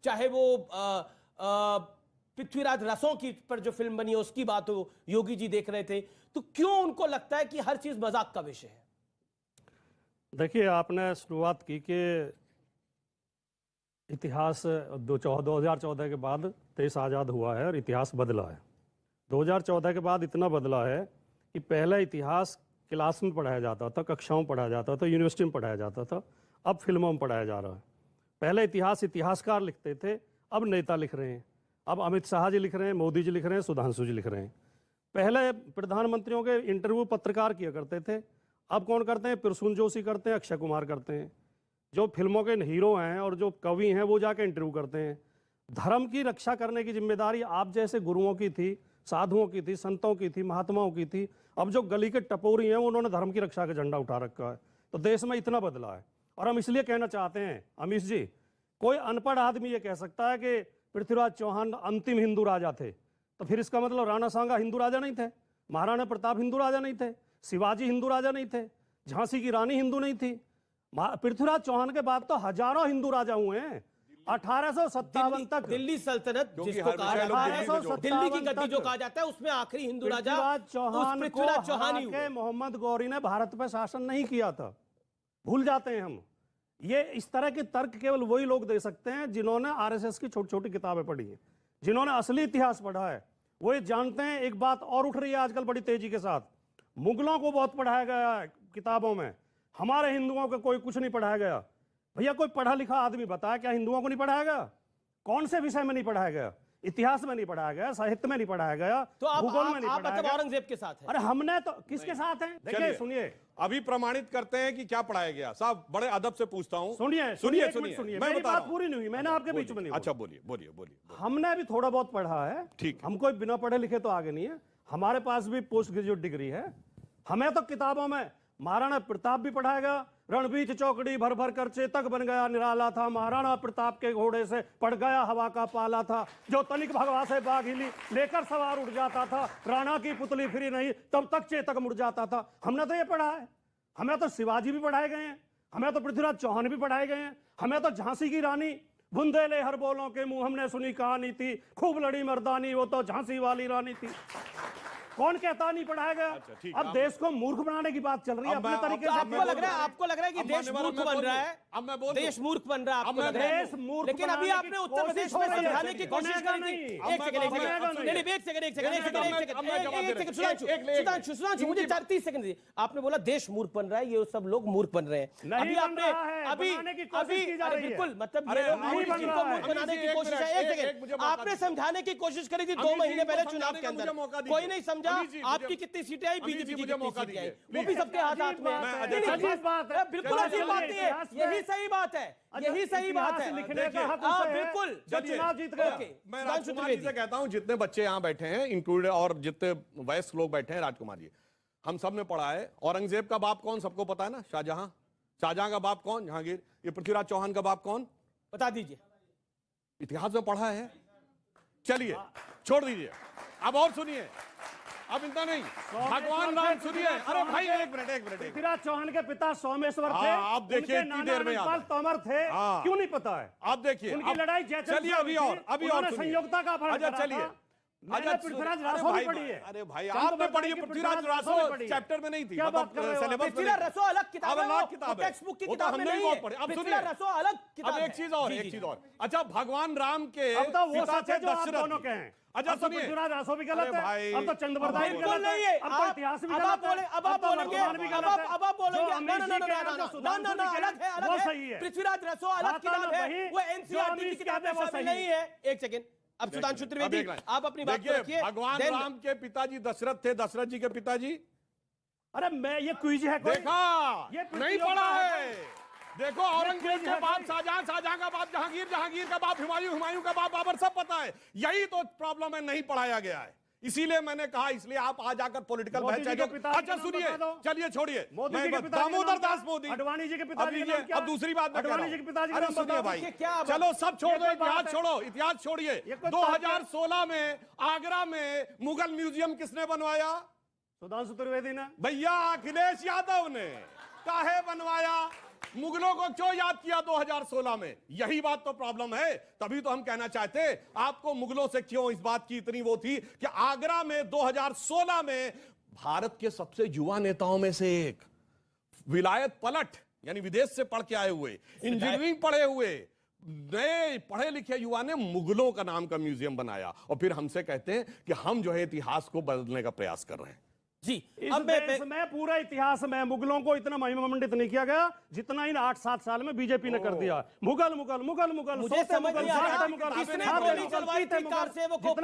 चाहे वो पृथ्वीराज रसों की पर जो फिल्म बनी है उसकी बात हो, योगी जी देख रहे थे, तो क्यों उनको लगता है कि हर चीज मजाक का विषय है? देखिए, आपने शुरुआत की कि इतिहास 2014 के बाद देश आज़ाद हुआ है और इतिहास बदला है। 2014 के बाद इतना बदला है कि पहले इतिहास क्लास में पढ़ाया जाता था, कक्षाओं में पढ़ाया जाता था, यूनिवर्सिटी में पढ़ाया जाता था, अब फिल्मों में पढ़ाया जा रहा है। पहले इतिहास इतिहासकार लिखते थे, अब नेता लिख रहे हैं। अब अमित शाह जी लिख रहे हैं, मोदी जी लिख रहे हैं, सुधांशु जी लिख रहे हैं। पहले प्रधानमंत्रियों के इंटरव्यू पत्रकार किया करते थे, अब कौन करते हैं? प्रसून जोशी करते हैं, अक्षय कुमार करते हैं। जो फिल्मों के हीरो हैं और जो कवि हैं वो जाके इंटरव्यू करते हैं। धर्म की रक्षा करने की जिम्मेदारी आप जैसे गुरुओं की थी, साधुओं की थी, संतों की थी, महात्माओं की थी। अब जो गली के टपोरी हैं उन्होंने धर्म की रक्षा का झंडा उठा रखा है। तो देश में इतना बदला है। और हम इसलिए कहना चाहते हैं, अमीश जी, कोई अनपढ़ आदमी ये कह सकता है कि पृथ्वीराज चौहान अंतिम हिंदू राजा थे, तो फिर इसका मतलब राणा सांगा हिंदू राजा नहीं थे, महाराणा प्रताप हिंदू राजा नहीं थे, शिवाजी हिंदू राजा नहीं थे, झांसी की रानी हिंदू नहीं थी। पृथ्वीराज चौहान के बाद तो हजारों हिंदू राजा हुए हैं। 1857 तक दिल्ली सल्तनत जिसको कहा जाता है, दिल्ली की गद्दी जो कहा जाता है, उसमें आखिरी हिंदू राजा पृथ्वीराज चौहान को मोहम्मद गौरी ने भारत पर शासन नहीं किया था। भूल जाते हैं हम। ये इस तरह के तर्क केवल वही लोग दे सकते हैं जिन्होंने आरएसएस की छोटी छोटी किताबें पढ़ी हैं, जिन्होंने असली इतिहास पढ़ा है। वो ये जानते हैं। एक बात और उठ रही है आजकल बड़ी तेजी के साथ, मुगलों को बहुत पढ़ाया गया है किताबों में, हमारे हिंदुओं को कोई कुछ नहीं पढ़ाया गया। भैया कोई पढ़ा लिखा आदमी बताया क्या हिंदुओं को नहीं पढ़ाया गया? कौन से विषय में नहीं पढ़ाया गया? इतिहास में नहीं पढ़ाया गया, साहित्य में नहीं पढ़ाया गया, तो भूगोल में नहीं पढ़ाया गया। औरंगजेब के साथ है। अरे हमने तो किसके साथ हैं? देखिए सुनिए, अभी प्रमाणित करते हैं कि क्या पढ़ाया गया। साहब बड़े अदब से पूछता हूं। सुनिए, मेरी बात पूरी नहीं हुई, मैंने आपके बीच में नहीं। अच्छा बोलिए। हमने भी थोड़ा बहुत पढ़ा है, ठीक। हम कोई बिना पढ़े लिखे तो आगे नहीं है। हमारे पास भी पोस्ट ग्रेजुएट डिग्री है। हमें तो किताबों में महाराणा प्रताप भी पढ़ाया गया। रणबीच चौकड़ी भर भर कर चेतक बन गया निराला था, महाराणा प्रताप के घोड़े से पड़ गया हवा का पाला था, जो तनिक भगवा से बाघ हिली लेकर सवार उड़ जाता था, राणा की पुतली फिरी नहीं तब तक चेतक मुड़ जाता था। हमने तो ये पढ़ा है। हमें तो शिवाजी भी पढ़ाए गए हैं, हमें तो पृथ्वीराज चौहान भी पढ़ाए गए हैं, हमें तो झांसी की रानी बुंदेले हर बोलों के मुंह हमने सुनी कहानी थी, खूब लड़ी मर्दानी वो तो झांसी वाली रानी थी। कौन कहता नहीं पढ़ाया गया? अच्छा, अब देश को मूर्ख बनाने की बात चल रही है अपने तरीके से। आपको लग रहा है कि देश मूर्ख बन रहा है? देश मूर्ख बन रहा है आपको लग रहा है? लेकिन अभी आपने उत्तर प्रदेश में समझाने की कोशिश करी थी। एक सेकंड, सुधांशु मुझे 30 सेकंड दीजिए। आपने बोला देश मूर्ख बन रहा है, ये सब लोग मूर्ख बन रहे हैं। अभी आपने बिल्कुल मतलब ये लोग मूर्ख बनाने की कोशिश है। एक सेकंड, आपने समझाने की कोशिश करी थी 2 महीने पहले चुनाव के अंदर, कोई नहीं समझा। आपकी कितनी सीटें आई, बीजेपी की कितनी सीटें आई, वो भी सबके हाथ में है। बिल्कुल ऐसी बात नहीं है, यही सही बात है, यही सही बात है। लिखने का हक बिल्कुल चुनाव जीत गए। मैं राजकुमार जी से कहता हूं, जितने बच्चे यहां बैठे हैं इंक्लूडेड और जितने वयस्क लोग बैठे हैं, राजकुमार जी, हम सब ने पढ़ा है। औरंगजेब का बाप कौन सबको पता है ना? शाहजहां। शाहजहां का बाप कौन? जहांगीर। ये पृथ्वीराज चौहान का बाप कौन? बता दीजिए। इतिहास में पढ़ा है। चलिए छोड़ दीजिए, अब और सुनिए। अब इतना नहीं, भगवान राम सुनिए। अरे भाई एक मिनट। पृथ्वीराज चौहान के पिता सोमेश्वर थे। आप देखिए इतनी देर में तोमर थे। क्यों नहीं पता है? आप देखिए उनकी लड़ाई चलिए अभी और संयोगता का अपहरण करा था। चलिए पृथ्वीराज रासो भी पढ़ी है। अरे भाई आपने पढ़ी है? पृथ्वीराज रासो चैप्टर में नहीं थी, सिलेबस पृथ्वीराज रासो अलग किताब है, टेक्स्ट बुक की किताब में नहीं है। अब पृथ्वीराज रासो अलग किताब है। एक चीज और। अच्छा, भगवान राम के वो सच है जो आप दोनों के हैं। अच्छा सुनिए, पृथ्वीराज रासो भी गलत है, अब तो चंद्रबरदाई भी गलत है, अब तो इतिहास भी गलत है, अब आप बोलेंगे अलग है, वो सही है। पृथ्वीराज रासो अलग किताब है, वो एनसीईआरटी की किताब में शामिल नहीं है। एक सेकंड, अब सुधांशु त्रिवेदी आप अपनी बात रखिए। भगवान राम के पिताजी दशरथ थे, दशरथ जी के पिताजी। अरे मैं ये क्विज है, देखा नहीं पढ़ा है? देखो, औरंगजेब के बाप शाहजहां, शाहजहां का बाप जहांगीर, जहांगीर का बाप हुमायूं, हुमायूं का बाप बाबर, सब पता है। यही तो प्रॉब्लम है, नहीं पढ़ाया गया है। इसीलिए मैंने कहा, इसलिए आप आ जाकर पॉलिटिकल बहस। अच्छा सुनिए, चलिए छोड़िए, दामोदर दास मोदी, अडवाणी जी के पिताजी। अब दूसरी बात, अडवाणी जी के पिताजी। अरे सुनिए भाई, चलो सब छोड़ दो, इतिहास छोड़ो, इतिहास छोड़िए। 2016 में आगरा में मुगल म्यूजियम किसने बनवाया? सुधांशु त्रिवेदी ने। भैया अखिलेश यादव ने। काहे बनवाया? मुगलों को क्यों याद किया 2016 में? यही बात तो प्रॉब्लम है। तभी तो हम कहना चाहते आपको मुगलों से क्यों इस बात की इतनी वो थी कि आगरा में 2016 में भारत के सबसे युवा नेताओं में से एक, विलायत पलट यानी विदेश से पढ़ के आए हुए, इंजीनियरिंग पढ़े हुए, नए पढ़े लिखे युवा ने मुगलों का नाम का म्यूजियम बनाया और फिर हमसे कहते हैं कि हम जो है इतिहास को बदलने का प्रयास कर रहे हैं। जी इस अब देश में पूरा इतिहास में मुगलों को इतना महिमामंडित नहीं किया गया जितना इन 8-7 साल में बीजेपी ने कर दिया। मुगल मुगल मुगल मुगल मुझे समझ नहीं आ रहा किसने गोली चलवाई थी कारसेवकों पर,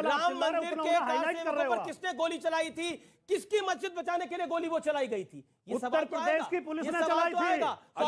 राम मंदिर के कारसेवकों पर किसने गोली चलाई थी, किसकी मस्जिद बचाने के लिए गोली वो चलाई गई थी? ये उत्तर प्रदेश की पुलिस ने चलाई थी।